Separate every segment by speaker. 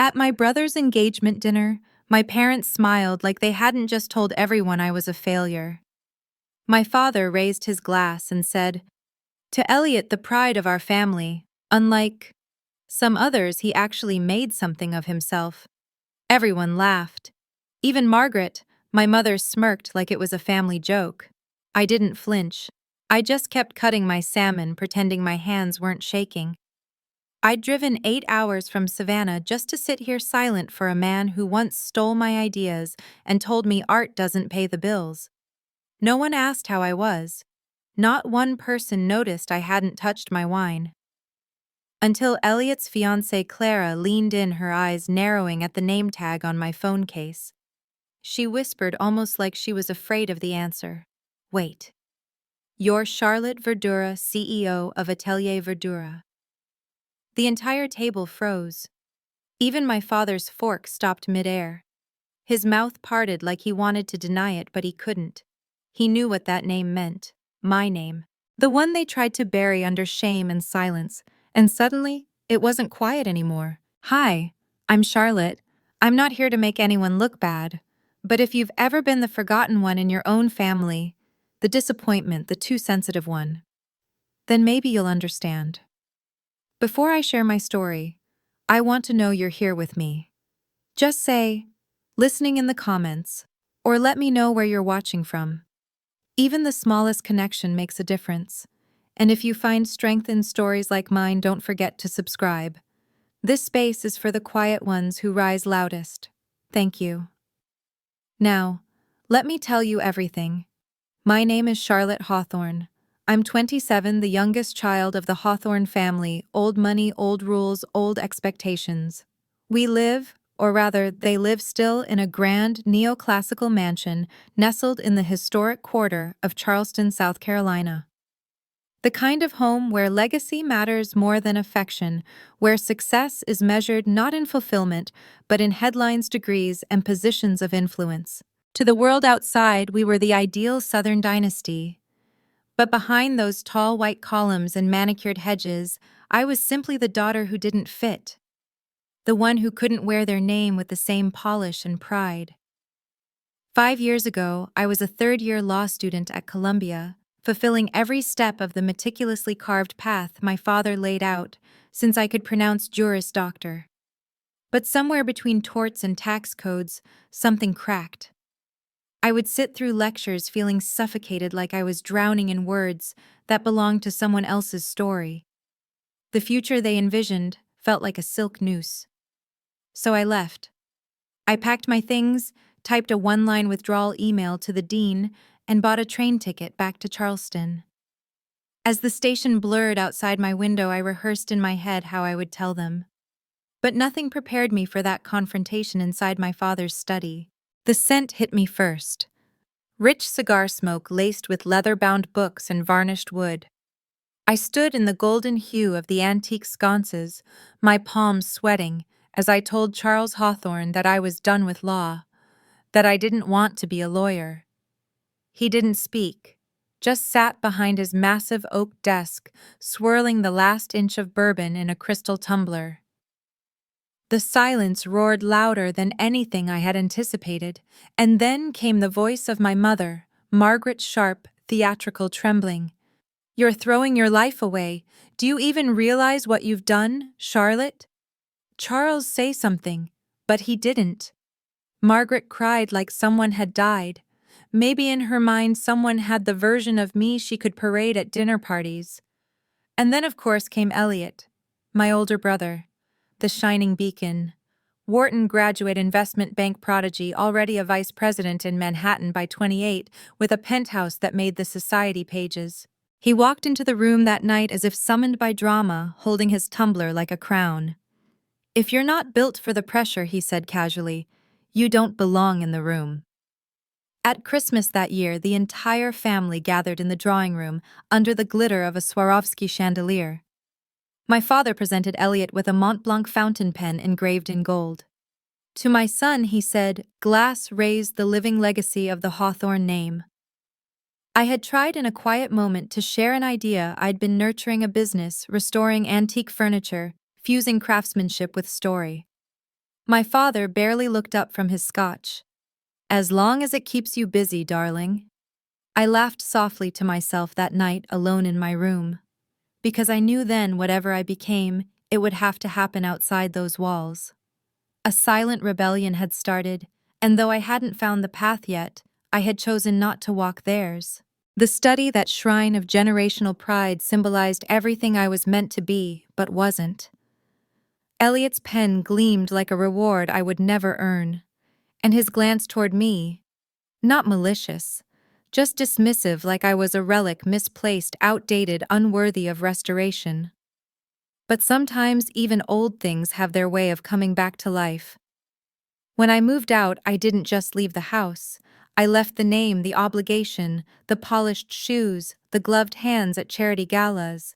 Speaker 1: At my brother's engagement dinner, my parents smiled like they hadn't just told everyone I was a failure. My father raised his glass and said, "To Elliot, the pride of our family, unlike some others, he actually made something of himself." Everyone laughed. Even Margaret, my mother, smirked like it was a family joke. I didn't flinch. I just kept cutting my salmon, pretending my hands weren't shaking. I'd driven 8 hours from Savannah just to sit here silent for a man who once stole my ideas and told me art doesn't pay the bills. No one asked how I was. Not one person noticed I hadn't touched my wine. Until Elliot's fiancée Clara leaned in, her eyes narrowing at the name tag on my phone case. She whispered almost like she was afraid of the answer. "Wait. You're Charlotte Verdura, CEO of Atelier Verdura." The entire table froze. Even my father's fork stopped midair. His mouth parted like he wanted to deny it, but he couldn't. He knew what that name meant. My name. The one they tried to bury under shame and silence. And suddenly, it wasn't quiet anymore. "Hi, I'm Charlotte. I'm not here to make anyone look bad. But if you've ever been the forgotten one in your own family, the disappointment, the too sensitive one, then maybe you'll understand." Before I share my story, I want to know you're here with me. Just say, "listening" in the comments, or let me know where you're watching from. Even the smallest connection makes a difference. And if you find strength in stories like mine, don't forget to subscribe. This space is for the quiet ones who rise loudest. Thank you. Now, let me tell you everything. My name is Charlotte Hawthorne. I'm 27, the youngest child of the Hawthorne family. Old money, old rules, old expectations. We live, or rather, they live still, in a grand neoclassical mansion nestled in the historic quarter of Charleston, South Carolina. The kind of home where legacy matters more than affection, where success is measured not in fulfillment, but in headlines, degrees, and positions of influence. To the world outside, we were the ideal Southern dynasty. But behind those tall white columns and manicured hedges, I was simply the daughter who didn't fit. The one who couldn't wear their name with the same polish and pride. 5 years ago, I was a third-year law student at Columbia, fulfilling every step of the meticulously carved path my father laid out, since I could pronounce Juris Doctor. But somewhere between torts and tax codes, something cracked. I would sit through lectures feeling suffocated, like I was drowning in words that belonged to someone else's story. The future they envisioned felt like a silk noose. So I left. I packed my things, typed a one-line withdrawal email to the dean, and bought a train ticket back to Charleston. As the station blurred outside my window, I rehearsed in my head how I would tell them. But nothing prepared me for that confrontation inside my father's study. The scent hit me first. Rich cigar smoke laced with leather-bound books and varnished wood. I stood in the golden hue of the antique sconces, my palms sweating, as I told Charles Hawthorne that I was done with law, that I didn't want to be a lawyer. He didn't speak, just sat behind his massive oak desk, swirling the last inch of bourbon in a crystal tumbler. The silence roared louder than anything I had anticipated, and then came the voice of my mother, Margaret, sharp, theatrical, trembling. "You're throwing your life away. Do you even realize what you've done, Charlotte?" Charles say something, but he didn't. Margaret cried like someone had died. Maybe in her mind someone had the version of me she could parade at dinner parties. And then of course came Elliot, my older brother, the shining beacon. Wharton graduate investment bank prodigy, already a vice president in Manhattan by 28, with a penthouse that made the society pages. He walked into the room that night as if summoned by drama, holding his tumbler like a crown. "If you're not built for the pressure," he said casually, "you don't belong in the room." At Christmas that year, the entire family gathered in the drawing room under the glitter of a Swarovski chandelier. My father presented Elliot with a Mont Blanc fountain pen engraved in gold. To my son, he said, "Glass raised the living legacy of the Hawthorne name." I had tried in a quiet moment to share an idea. I'd been nurturing a business, restoring antique furniture, fusing craftsmanship with story. My father barely looked up from his scotch. As long as it keeps you busy, darling. I laughed softly to myself that night alone in my room, because I knew then whatever I became, it would have to happen outside those walls. A silent rebellion had started, and though I hadn't found the path yet, I had chosen not to walk theirs. The study, that shrine of generational pride, symbolized everything I was meant to be, but wasn't. Elliot's pen gleamed like a reward I would never earn, and his glance toward me, not malicious, just dismissive, like I was a relic, misplaced, outdated, unworthy of restoration. But sometimes even old things have their way of coming back to life. When I moved out, I didn't just leave the house. I left the name, the obligation, the polished shoes, the gloved hands at charity galas.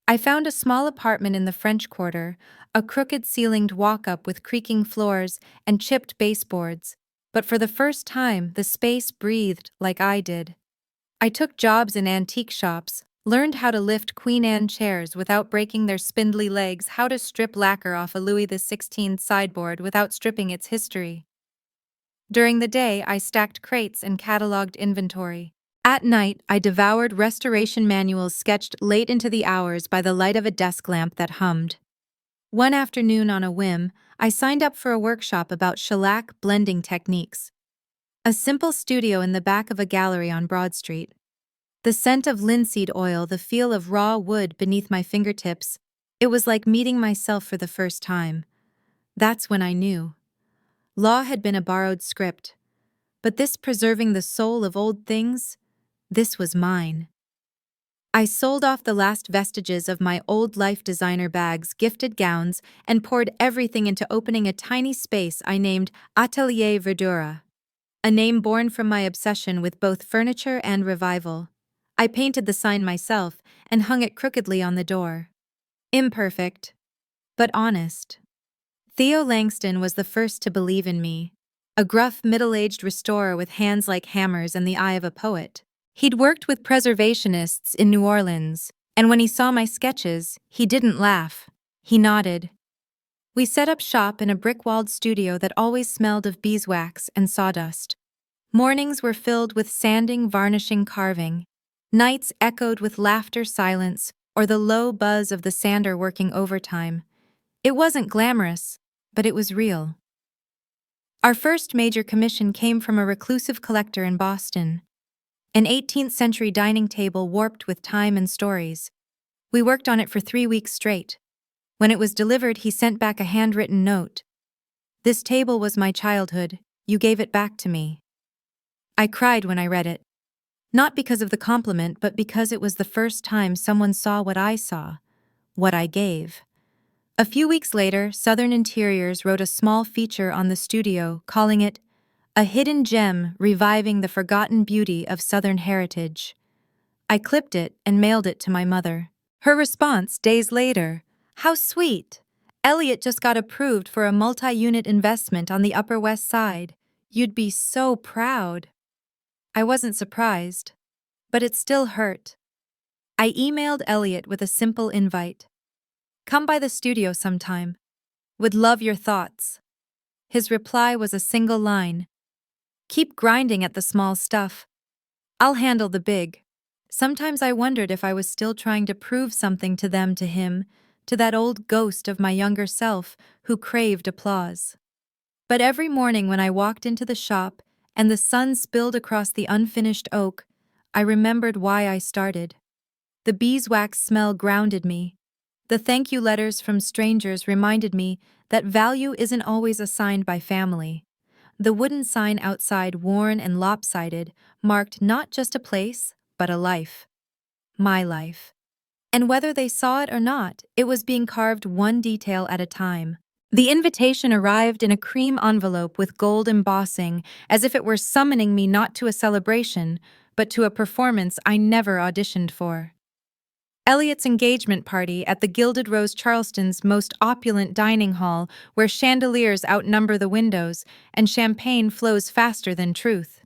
Speaker 1: I found a small apartment in the French Quarter, a crooked-ceilinged walk-up with creaking floors and chipped baseboards, but for the first time the space breathed like I did. I took jobs in antique shops, learned how to lift Queen Anne chairs without breaking their spindly legs, how to strip lacquer off a Louis XVI sideboard without stripping its history. During the day, I stacked crates and cataloged inventory. At night, I devoured restoration manuals sketched late into the hours by the light of a desk lamp that hummed. One afternoon, on a whim, I signed up for a workshop about shellac blending techniques. A simple studio in the back of a gallery on Broad Street. The scent of linseed oil, the feel of raw wood beneath my fingertips, it was like meeting myself for the first time. That's when I knew. Law had been a borrowed script, but this preserving the soul of old things, this was mine. I sold off the last vestiges of my old life designer bags, gifted gowns, and poured everything into opening a tiny space I named Atelier Verdura, a name born from my obsession with both furniture and revival. I painted the sign myself and hung it crookedly on the door. Imperfect, but honest. Theo Langston was the first to believe in me, a gruff, middle-aged restorer with hands like hammers and the eye of a poet. He'd worked with preservationists in New Orleans, and when he saw my sketches, he didn't laugh. He nodded. We set up shop in a brick-walled studio that always smelled of beeswax and sawdust. Mornings were filled with sanding, varnishing, carving. Nights echoed with laughter, silence, or the low buzz of the sander working overtime. It wasn't glamorous, but it was real. Our first major commission came from a reclusive collector in Boston. An 18th-century dining table warped with time and stories. We worked on it for 3 weeks straight. When it was delivered, he sent back a handwritten note. "This table was my childhood. You gave it back to me." I cried when I read it. Not because of the compliment, but because it was the first time someone saw what I saw, what I gave. A few weeks later, Southern Interiors wrote a small feature on the studio, calling it "A Hidden Gem Reviving the Forgotten Beauty of Southern Heritage." I clipped it and mailed it to my mother. Her response, days later: "How sweet! Elliot just got approved for a multi-unit investment on the Upper West Side. You'd be so proud." I wasn't surprised, but it still hurt. I emailed Elliot with a simple invite. "Come by the studio sometime. Would love your thoughts." His reply was a single line: "Keep grinding at the small stuff. I'll handle the big." Sometimes I wondered if I was still trying to prove something to them, to him, to that old ghost of my younger self who craved applause. But every morning when I walked into the shop and the sun spilled across the unfinished oak, I remembered why I started. The beeswax smell grounded me. The thank you letters from strangers reminded me that value isn't always assigned by family. The wooden sign outside, worn and lopsided, marked not just a place, but a life. My life. And whether they saw it or not, it was being carved one detail at a time. The invitation arrived in a cream envelope with gold embossing, as if it were summoning me not to a celebration, but to a performance I never auditioned for. Elliot's engagement party at the Gilded Rose, Charleston's most opulent dining hall, where chandeliers outnumber the windows and champagne flows faster than truth.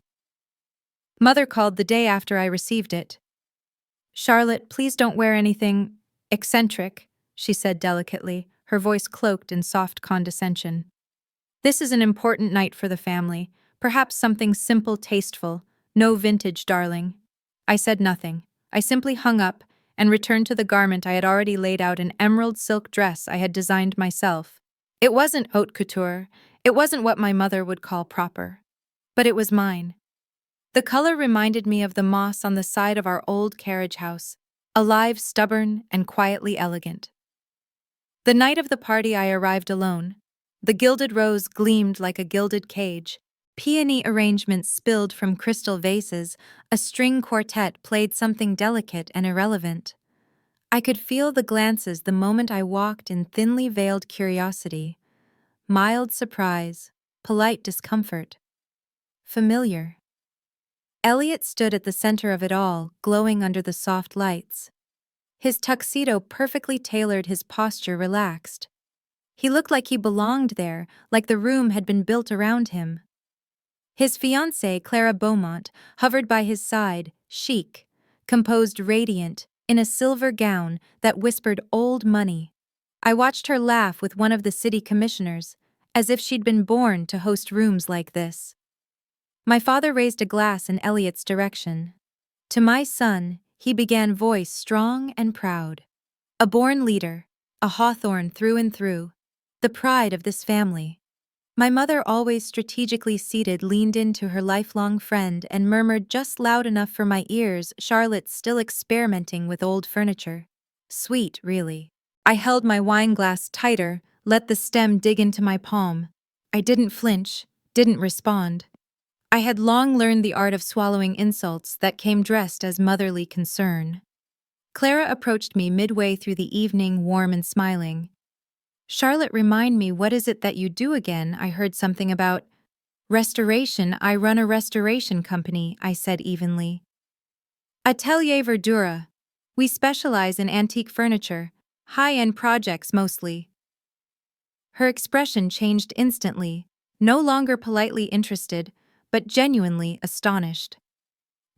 Speaker 1: Mother called the day after I received it. "Charlotte, please don't wear anything eccentric," she said delicately, her voice cloaked in soft condescension. This is an important night for the family. Perhaps something simple, tasteful. No vintage, darling. I said nothing. I simply hung up and returned to the garment I had already laid out, an emerald silk dress I had designed myself. It wasn't haute couture. It wasn't what my mother would call proper. But it was mine. The color reminded me of the moss on the side of our old carriage house, alive, stubborn, and quietly elegant. The night of the party I arrived alone. The gilded rose gleamed like a gilded cage. Peony arrangements spilled from crystal vases. A string quartet played something delicate and irrelevant. I could feel the glances the moment I walked in, thinly veiled curiosity, mild surprise, polite discomfort. Familiar. Elliot stood at the center of it all, glowing under the soft lights. His tuxedo perfectly tailored, his posture relaxed. He looked like he belonged there, like the room had been built around him. His fiancée, Clara Beaumont, hovered by his side, chic, composed, radiant, in a silver gown that whispered old money. I watched her laugh with one of the city commissioners, as if she'd been born to host rooms like this. My father raised a glass in Elliot's direction. To my son, he began, voice strong and proud. A born leader, a Hawthorne through and through, the pride of this family. My mother, always strategically seated, leaned into her lifelong friend and murmured just loud enough for my ears, "Charlotte's still experimenting with old furniture. Sweet, really." I held my wine glass tighter, let the stem dig into my palm. I didn't flinch, didn't respond. I had long learned the art of swallowing insults that came dressed as motherly concern. Clara approached me midway through the evening, warm and smiling. "Charlotte, remind me, what is it that you do again?" I heard something about restoration. "I run a restoration company," I said evenly. "Atelier Verdura. We specialize in antique furniture, high-end projects mostly." Her expression changed instantly, no longer politely interested, but genuinely astonished.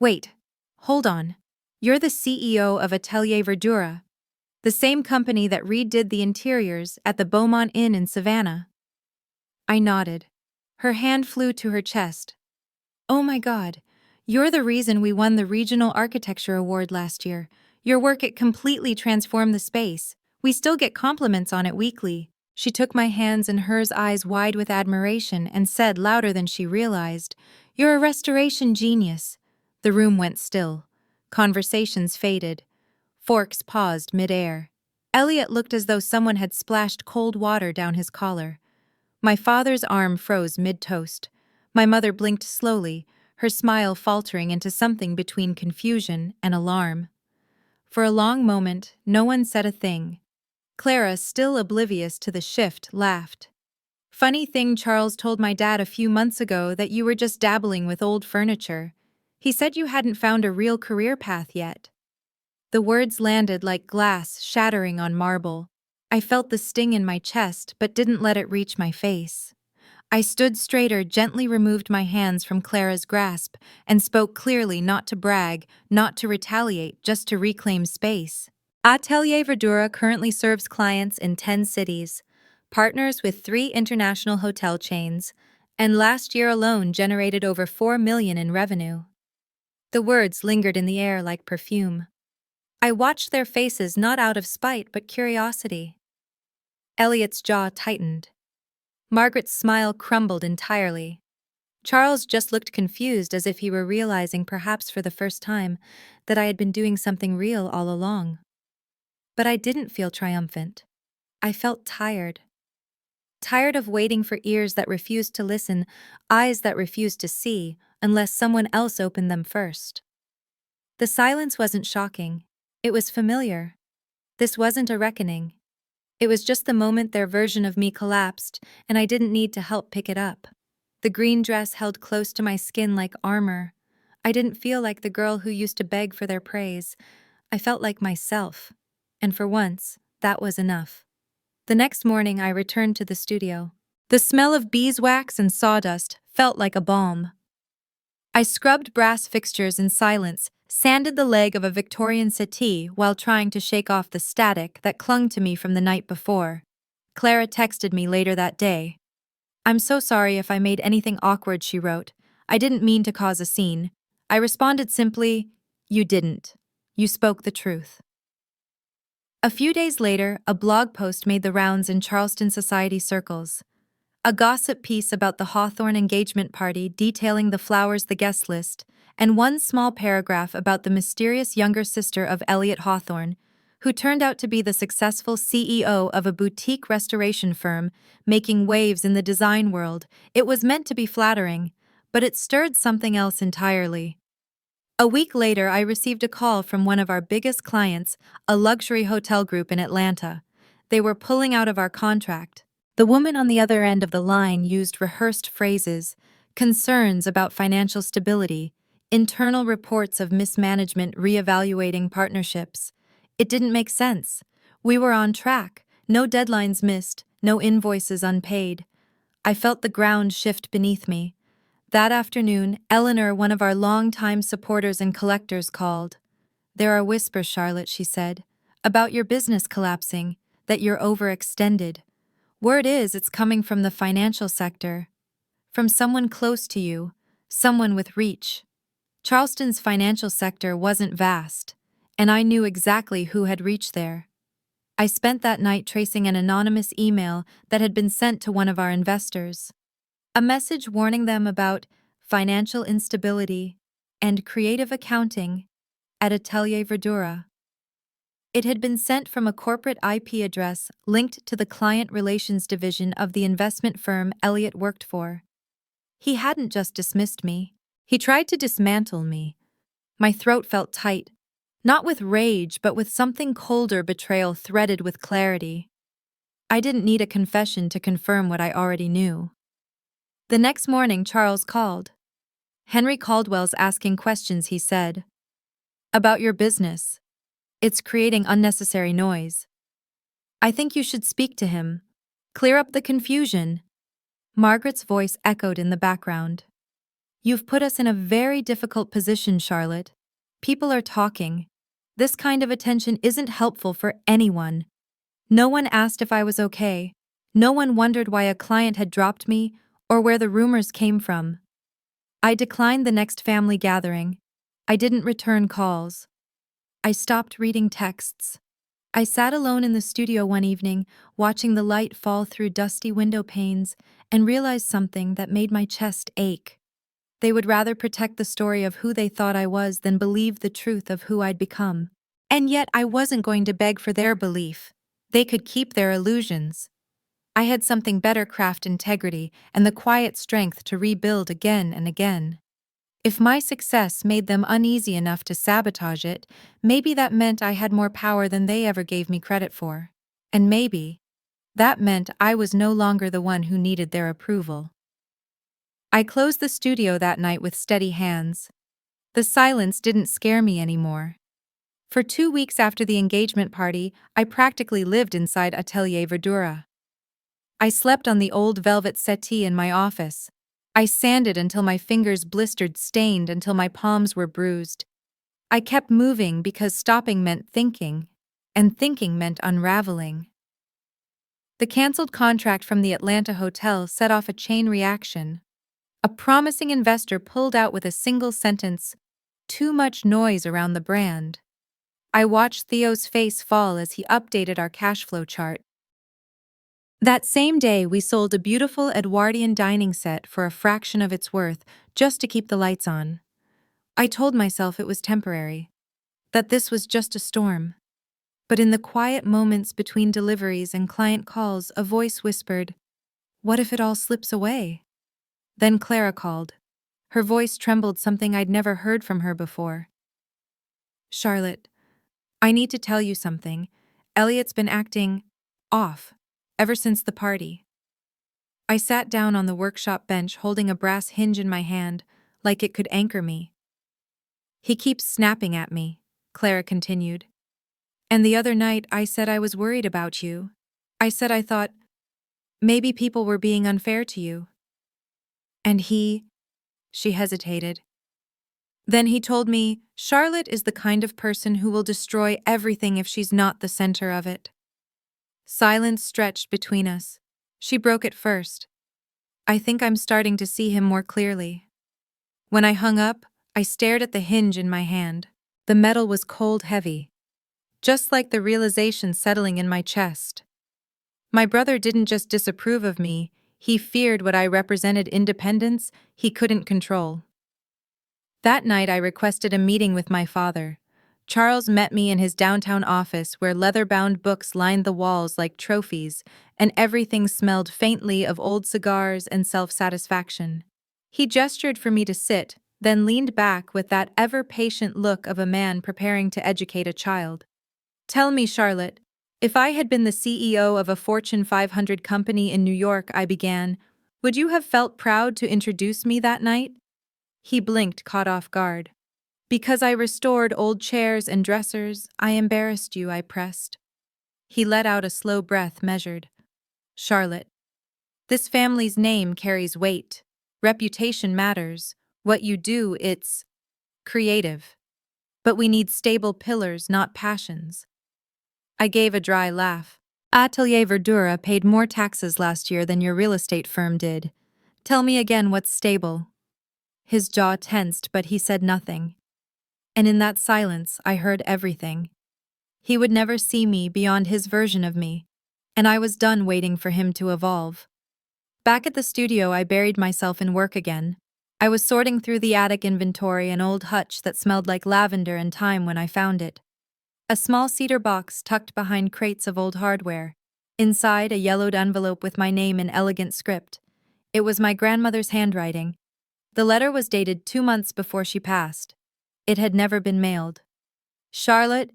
Speaker 1: "Wait, hold on. You're the CEO of Atelier Verdura, the same company that redid the interiors at the Beaumont Inn in Savannah?" I nodded. Her hand flew to her chest. "Oh my God, you're the reason we won the Regional Architecture Award last year. Your work, it completely transformed the space. We still get compliments on it weekly." She took my hands in hers, eyes wide with admiration, and said louder than she realized, "You're a restoration genius." The room went still. Conversations faded. Forks paused mid-air. Elliot looked as though someone had splashed cold water down his collar. My father's arm froze mid-toast. My mother blinked slowly, her smile faltering into something between confusion and alarm. For a long moment, no one said a thing. Clara, still oblivious to the shift, laughed. "Funny thing, Charles told my dad a few months ago that you were just dabbling with old furniture. He said you hadn't found a real career path yet." The words landed like glass shattering on marble. I felt the sting in my chest but didn't let it reach my face. I stood straighter, gently removed my hands from Clara's grasp, and spoke clearly, not to brag, not to retaliate, just to reclaim space. Atelier Verdura currently serves clients in 10 cities, partners with 3 international hotel chains, and last year alone generated over $4 million in revenue. The words lingered in the air like perfume. I watched their faces, not out of spite but curiosity. Elliot's jaw tightened. Margaret's smile crumbled entirely. Charles just looked confused, as if he were realizing, perhaps for the first time, that I had been doing something real all along. But I didn't feel triumphant. I felt tired. Tired of waiting for ears that refused to listen, eyes that refused to see, unless someone else opened them first. The silence wasn't shocking. It was familiar. This wasn't a reckoning. It was just the moment their version of me collapsed, and I didn't need to help pick it up. The green dress held close to my skin like armor. I didn't feel like the girl who used to beg for their praise. I felt like myself. And for once, that was enough. The next morning, I returned to the studio. The smell of beeswax and sawdust felt like a balm. I scrubbed brass fixtures in silence, sanded the leg of a Victorian settee while trying to shake off the static that clung to me from the night before. Clara texted me later that day. I'm so sorry if I made anything awkward, she wrote. I didn't mean to cause a scene. I responded simply, You didn't. You spoke the truth. A few days later, a blog post made the rounds in Charleston society circles. A gossip piece about the Hawthorne engagement party detailing the flowers the guest list, and one small paragraph about the mysterious younger sister of Elliot Hawthorne, who turned out to be the successful CEO of a boutique restoration firm, making waves in the design world. It was meant to be flattering, but it stirred something else entirely. A week later, I received a call from one of our biggest clients, a luxury hotel group in Atlanta. They were pulling out of our contract. The woman on the other end of the line used rehearsed phrases, concerns about financial stability, internal reports of mismanagement reevaluating partnerships. It didn't make sense. We were on track, no deadlines missed, no invoices unpaid. I felt the ground shift beneath me. That afternoon, Eleanor, one of our longtime supporters and collectors, called. There are whispers, Charlotte, she said, about your business collapsing, that you're overextended. Word is it's coming from the financial sector. From someone close to you, someone with reach. Charleston's financial sector wasn't vast, and I knew exactly who had reached there. I spent that night tracing an anonymous email that had been sent to one of our investors. A message warning them about financial instability and creative accounting at Atelier Verdura. It had been sent from a corporate IP address linked to the client relations division of the investment firm Elliot worked for. He hadn't just dismissed me. He tried to dismantle me. My throat felt tight, not with rage, but with something colder betrayal threaded with clarity. I didn't need a confession to confirm what I already knew. The next morning, Charles called. Henry Caldwell's asking questions, he said. About your business. It's creating unnecessary noise. I think you should speak to him. Clear up the confusion. Margaret's voice echoed in the background. You've put us in a very difficult position, Charlotte. People are talking. This kind of attention isn't helpful for anyone. No one asked if I was okay. No one wondered why a client had dropped me or where the rumors came from. I declined the next family gathering. I didn't return calls. I stopped reading texts. I sat alone in the studio one evening, watching the light fall through dusty window panes, and realized something that made my chest ache. They would rather protect the story of who they thought I was than believe the truth of who I'd become. And yet I wasn't going to beg for their belief. They could keep their illusions. I had something better: craft integrity and the quiet strength to rebuild again and again. If my success made them uneasy enough to sabotage it, maybe that meant I had more power than they ever gave me credit for. And maybe that meant I was no longer the one who needed their approval. I closed the studio that night with steady hands. The silence didn't scare me anymore. For 2 weeks after the engagement party, I practically lived inside Atelier Verdura. I slept on the old velvet settee in my office. I sanded until my fingers blistered, stained until my palms were bruised. I kept moving because stopping meant thinking, and thinking meant unraveling. The canceled contract from the Atlanta hotel set off a chain reaction. A promising investor pulled out with a single sentence, "Too much noise around the brand." I watched Theo's face fall as he updated our cash flow chart. That same day, we sold a beautiful Edwardian dining set for a fraction of its worth just to keep the lights on. I told myself it was temporary, that this was just a storm. But in the quiet moments between deliveries and client calls, a voice whispered, "What if it all slips away?" Then Clara called. Her voice trembled, something I'd never heard from her before. "Charlotte, I need to tell you something. Elliot's been acting off ever since the party." I sat down on the workshop bench holding a brass hinge in my hand, like it could anchor me. "He keeps snapping at me," Clara continued. "And the other night I said I was worried about you. I said I thought maybe people were being unfair to you. And she hesitated. Then he told me, Charlotte is the kind of person who will destroy everything if she's not the center of it." Silence stretched between us. She broke it first. I think I'm starting to see him more clearly. When I hung up, I stared at the hinge in my hand. The metal was cold heavy, just like the realization settling in my chest. My brother didn't just disapprove of me, he feared what I represented independence he couldn't control. That night I requested a meeting with my father. Charles met me in his downtown office where leather-bound books lined the walls like trophies, and everything smelled faintly of old cigars and self-satisfaction. He gestured for me to sit, then leaned back with that ever-patient look of a man preparing to educate a child. Tell me, Charlotte, if I had been the CEO of a Fortune 500 company in New York, I began, would you have felt proud to introduce me that night? He blinked, caught off guard. Because I restored old chairs and dressers, I embarrassed you, I pressed. He let out a slow breath, measured. Charlotte, this family's name carries weight. Reputation matters. What you do, it's creative. But we need stable pillars, not passions. I gave a dry laugh. Atelier Verdura paid more taxes last year than your real estate firm did. Tell me again what's stable. His jaw tensed, but he said nothing. And in that silence, I heard everything. He would never see me beyond his version of me, and I was done waiting for him to evolve. Back at the studio, I buried myself in work again. I was sorting through the attic inventory, an old hutch that smelled like lavender and thyme when I found it. A small cedar box tucked behind crates of old hardware. Inside, a yellowed envelope with my name in elegant script. It was my grandmother's handwriting. The letter was dated 2 months before she passed. It had never been mailed. Charlotte,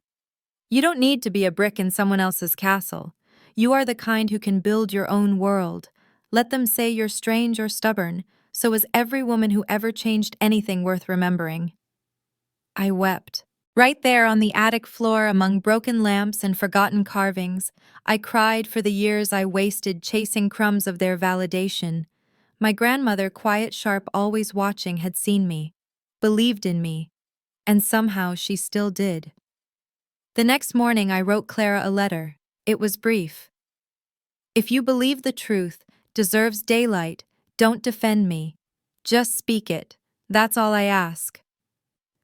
Speaker 1: you don't need to be a brick in someone else's castle. You are the kind who can build your own world. Let them say you're strange or stubborn, so is every woman who ever changed anything worth remembering. I wept. Right there on the attic floor among broken lamps and forgotten carvings, I cried for the years I wasted chasing crumbs of their validation. My grandmother, quiet, sharp, always watching, had seen me, believed in me, and somehow she still did. The next morning I wrote Clara a letter. It was brief. If you believe the truth deserves daylight, don't defend me. Just speak it. That's all I ask.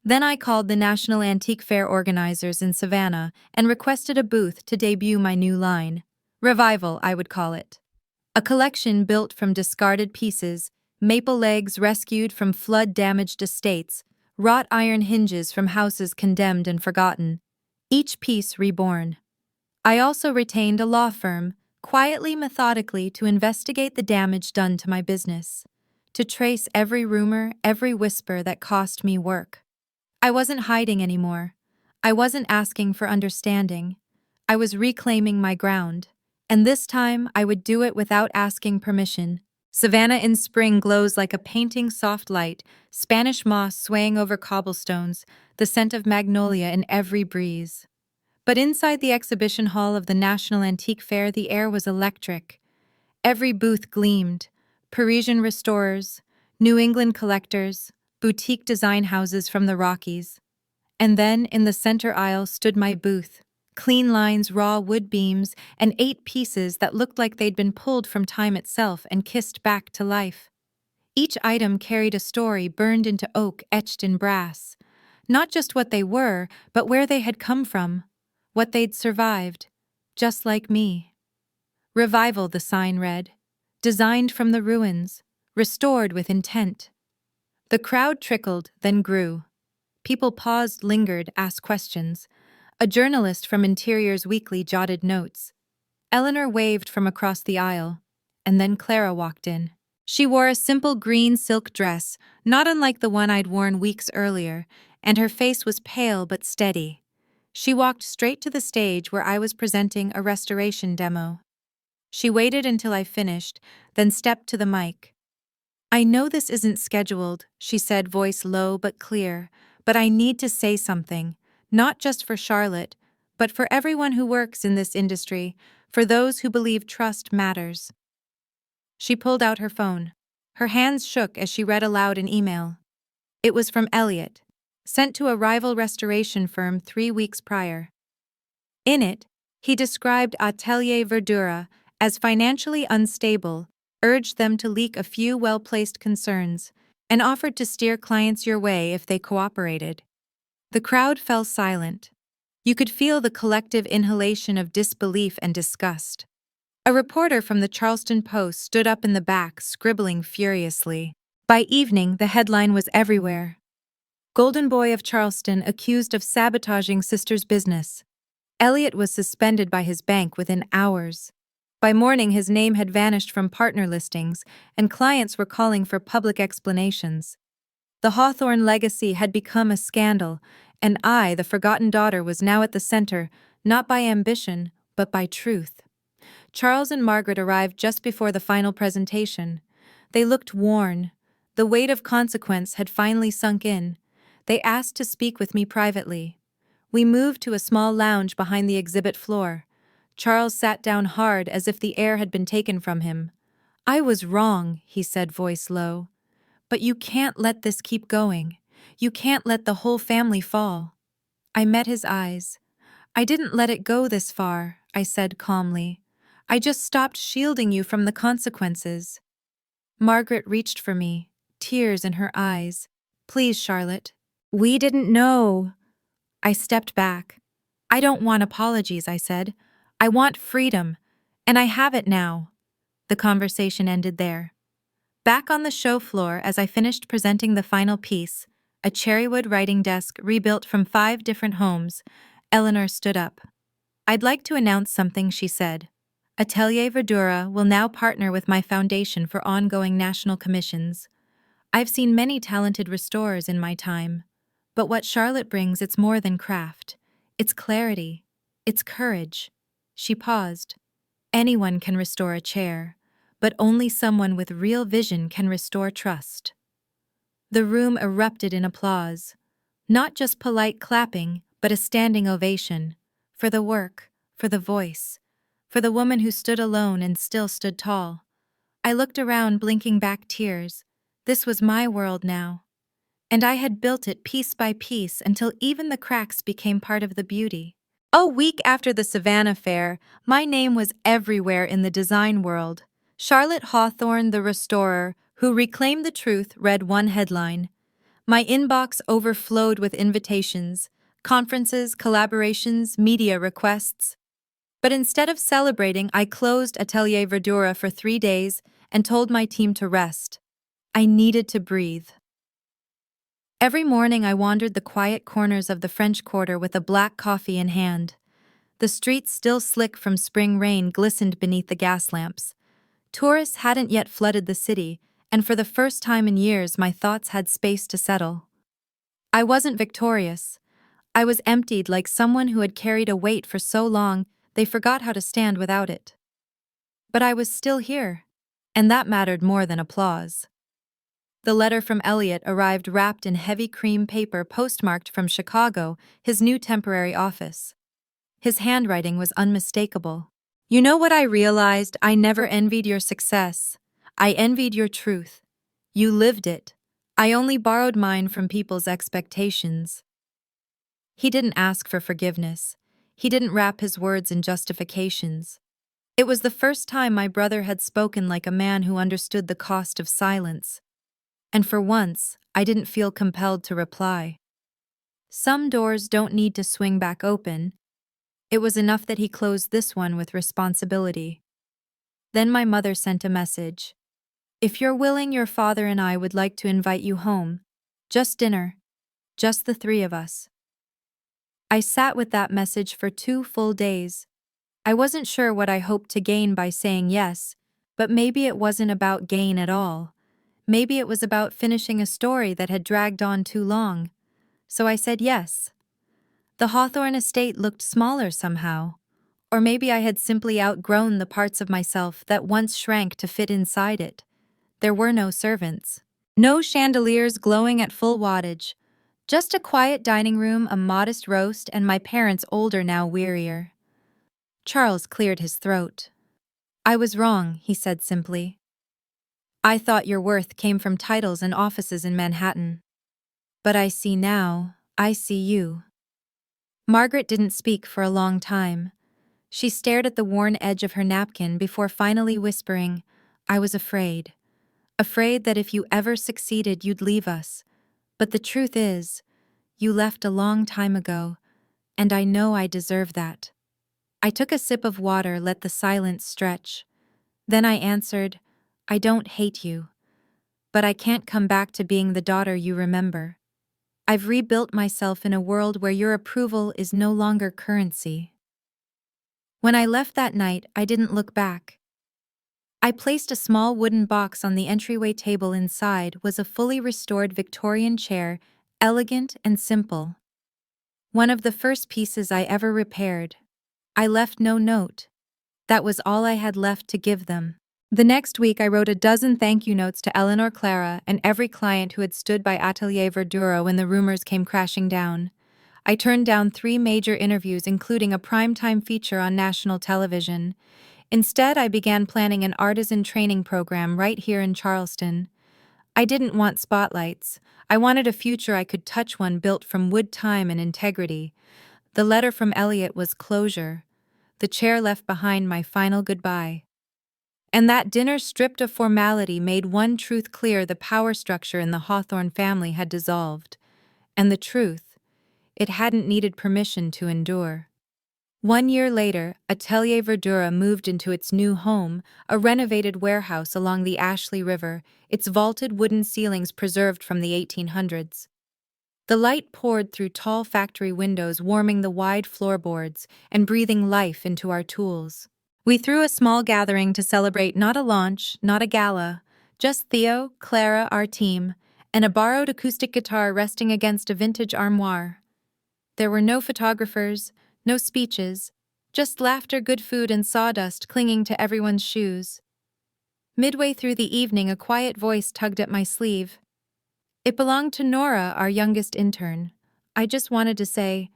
Speaker 1: Then I called the National Antique Fair organizers in Savannah and requested a booth to debut my new line. Revival, I would call it. A collection built from discarded pieces, maple legs rescued from flood-damaged estates, wrought iron hinges from houses condemned and forgotten, each piece reborn. I also retained a law firm, quietly, methodically, to investigate the damage done to my business, to trace every rumor, every whisper that cost me work. I wasn't hiding anymore. I wasn't asking for understanding. I was reclaiming my ground, and this time I would do it without asking permission. Savannah in spring glows like a painting soft light, Spanish moss swaying over cobblestones, the scent of magnolia in every breeze. But inside the exhibition hall of the National Antique Fair, the air was electric. Every booth gleamed. Parisian restorers, New England collectors, boutique design houses from the Rockies. And then, in the center aisle, stood my booth. Clean lines, raw wood beams, and 8 pieces that looked like they'd been pulled from time itself and kissed back to life. Each item carried a story burned into oak, etched in brass. Not just what they were, but where they had come from. What they'd survived. Just like me. Revival, the sign read. Designed from the ruins. Restored with intent. The crowd trickled, then grew. People paused, lingered, asked questions. A journalist from Interior's Weekly jotted notes. Eleanor waved from across the aisle, and then Clara walked in. She wore a simple green silk dress, not unlike the one I'd worn weeks earlier, and her face was pale but steady. She walked straight to the stage where I was presenting a restoration demo. She waited until I finished, then stepped to the mic. I know this isn't scheduled, she said, voice low but clear, but I need to say something, not just for Charlotte, but for everyone who works in this industry, for those who believe trust matters. She pulled out her phone. Her hands shook as she read aloud an email. It was from Elliot, sent to a rival restoration firm 3 weeks prior. In it, he described Atelier Verdura as financially unstable, urged them to leak a few well-placed concerns, and offered to steer clients your way if they cooperated. The crowd fell silent. You could feel the collective inhalation of disbelief and disgust. A reporter from the Charleston Post stood up in the back, scribbling furiously. By evening, the headline was everywhere. Golden Boy of Charleston accused of sabotaging sister's business. Elliot was suspended by his bank within hours. By morning, his name had vanished from partner listings, and clients were calling for public explanations. The Hawthorne legacy had become a scandal, and I, the forgotten daughter, was now at the center, not by ambition, but by truth. Charles and Margaret arrived just before the final presentation. They looked worn. The weight of consequence had finally sunk in. They asked to speak with me privately. We moved to a small lounge behind the exhibit floor. Charles sat down hard as if the air had been taken from him. "I was wrong," he said, voice low. "But you can't let this keep going. You can't let the whole family fall." I met his eyes. "I didn't let it go this far," I said calmly. "I just stopped shielding you from the consequences." Margaret reached for me, tears in her eyes. "Please, Charlotte. We didn't know." I stepped back. "I don't want apologies," I said. "I want freedom, and I have it now." The conversation ended there. Back on the show floor, as I finished presenting the final piece, a cherrywood writing desk rebuilt from 5 different homes, Eleanor stood up. "I'd like to announce something," she said. "Atelier Verdura will now partner with my foundation for ongoing national commissions. I've seen many talented restorers in my time, but what Charlotte brings, it's more than craft. It's clarity. It's courage." She paused. "Anyone can restore a chair, but only someone with real vision can restore trust." The room erupted in applause. Not just polite clapping, but a standing ovation. For the work, for the voice, for the woman who stood alone and still stood tall. I looked around, blinking back tears. This was my world now. And I had built it piece by piece until even the cracks became part of the beauty. A week after the Savannah Fair, my name was everywhere in the design world. Charlotte Hawthorne, the restorer, who reclaimed the truth, read one headline. My inbox overflowed with invitations, conferences, collaborations, media requests. But instead of celebrating, I closed Atelier Verdura for 3 days and told my team to rest. I needed to breathe. Every morning I wandered the quiet corners of the French Quarter with a black coffee in hand. The streets, still slick from spring rain, glistened beneath the gas lamps. Tourists hadn't yet flooded the city, and for the first time in years my thoughts had space to settle. I wasn't victorious. I was emptied, like someone who had carried a weight for so long they forgot how to stand without it. But I was still here, and that mattered more than applause. The letter from Elliot arrived wrapped in heavy cream paper, postmarked from Chicago, his new temporary office. His handwriting was unmistakable. "You know what I realized? I never envied your success. I envied your truth. You lived it. I only borrowed mine from people's expectations." He didn't ask for forgiveness. He didn't wrap his words in justifications. It was the first time my brother had spoken like a man who understood the cost of silence. And for once, I didn't feel compelled to reply. Some doors don't need to swing back open. It was enough that he closed this one with responsibility. Then my mother sent a message. "If you're willing, your father and I would like to invite you home. Just dinner. Just the 3 of us." I sat with that message for 2 full days. I wasn't sure what I hoped to gain by saying yes, but maybe it wasn't about gain at all. Maybe it was about finishing a story that had dragged on too long. So I said yes. The Hawthorne estate looked smaller somehow. Or maybe I had simply outgrown the parts of myself that once shrank to fit inside it. There were no servants. No chandeliers glowing at full wattage. Just a quiet dining room, a modest roast, and my parents, older now, wearier. Charles cleared his throat. "I was wrong," he said simply. "I thought your worth came from titles and offices in Manhattan. But I see now, I see you." Margaret didn't speak for a long time. She stared at the worn edge of her napkin before finally whispering, I was afraid. Afraid that if you ever succeeded, you'd leave us. But the truth is, you left a long time ago, and I know I deserve that. I took a sip of water, let the silence stretch. Then I answered, I don't hate you, but I can't come back to being the daughter you remember. I've rebuilt myself in a world where your approval is no longer currency. When I left that night, I didn't look back. I placed a small wooden box on the entryway table. Inside was a fully restored Victorian chair, elegant and simple. One of the first pieces I ever repaired. I left no note. That was all I had left to give them. The next week I wrote a dozen thank you notes to Eleanor, Clara, and every client who had stood by Atelier Verdura when the rumors came crashing down. I turned down 3 major interviews, including a primetime feature on national television. Instead, I began planning an artisan training program right here in Charleston. I didn't want spotlights. I wanted a future I could touch, one built from wood, time, and integrity. The letter from Elliot was closure. The chair left behind my final goodbye. And that dinner, stripped of formality, made one truth clear: the power structure in the Hawthorne family had dissolved. And the truth, it hadn't needed permission to endure. 1 year later, Atelier Verdura moved into its new home, a renovated warehouse along the Ashley River, its vaulted wooden ceilings preserved from the 1800s. The light poured through tall factory windows, warming the wide floorboards and breathing life into our tools. We threw a small gathering to celebrate, not a launch, not a gala, just Theo, Clara, our team, and a borrowed acoustic guitar resting against a vintage armoire. There were no photographers, no speeches, just laughter, good food, and sawdust clinging to everyone's shoes. Midway through the evening, a quiet voice tugged at my sleeve. It belonged to Nora, our youngest intern. I just wanted to say,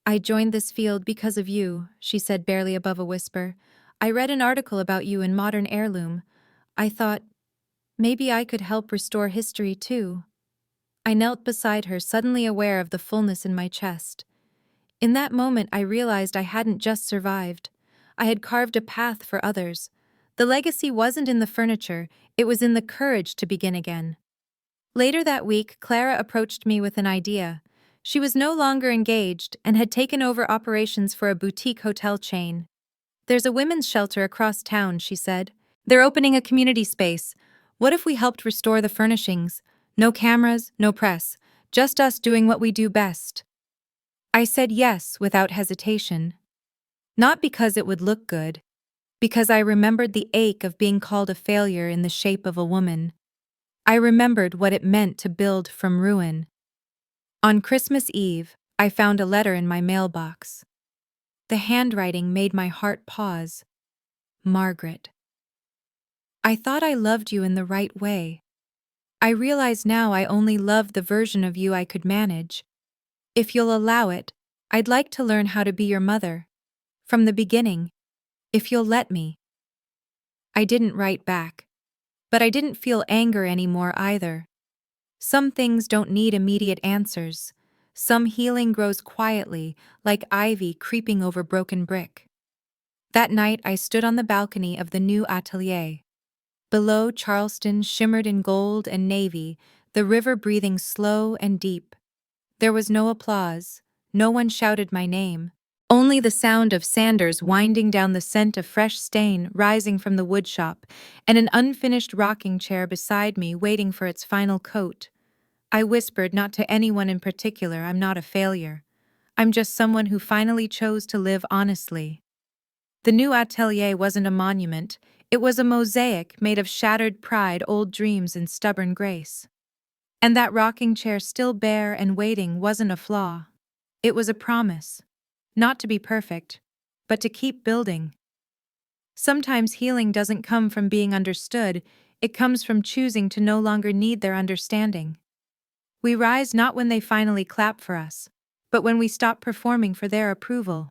Speaker 1: I joined this field because of you, she said, barely above a whisper. I read an article about you in Modern Heirloom. I thought, maybe I could help restore history too. I knelt beside her, suddenly aware of the fullness in my chest. In that moment, I realized I hadn't just survived. I had carved a path for others. The legacy wasn't in the furniture, it was in the courage to begin again. Later that week, Clara approached me with an idea. She was no longer engaged and had taken over operations for a boutique hotel chain. There's a women's shelter across town, she said. They're opening a community space. What if we helped restore the furnishings? No cameras, no press, just us doing what we do best. I said yes without hesitation. Not because it would look good, because I remembered the ache of being called a failure in the shape of a woman. I remembered what it meant to build from ruin. On Christmas Eve, I found a letter in my mailbox. The handwriting made my heart pause. Margaret. I thought I loved you in the right way. I realize now I only loved the version of you I could manage. If you'll allow it, I'd like to learn how to be your mother. From the beginning. If you'll let me. I didn't write back. But I didn't feel anger anymore either. Some things don't need immediate answers. Some healing grows quietly, like ivy creeping over broken brick. That night I stood on the balcony of the new Atelier. Below, Charleston shimmered in gold and navy, the river breathing slow and deep. There was no applause. No one shouted my name. Only the sound of sanders winding down, the scent of fresh stain rising from the woodshop, and an unfinished rocking chair beside me waiting for its final coat. I whispered, not to anyone in particular, I'm not a failure. I'm just someone who finally chose to live honestly. The new Atelier wasn't a monument. It was a mosaic made of shattered pride, old dreams, and stubborn grace. And that rocking chair, still bare and waiting, wasn't a flaw. It was a promise. Not to be perfect, but to keep building. Sometimes healing doesn't come from being understood, it comes from choosing to no longer need their understanding. We rise not when they finally clap for us, but when we stop performing for their approval.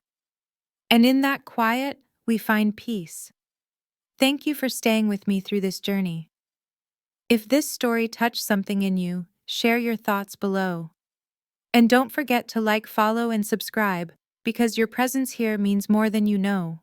Speaker 1: And in that quiet, we find peace. Thank you for staying with me through this journey. If this story touched something in you, share your thoughts below. And don't forget to like, follow, and subscribe, because your presence here means more than you know.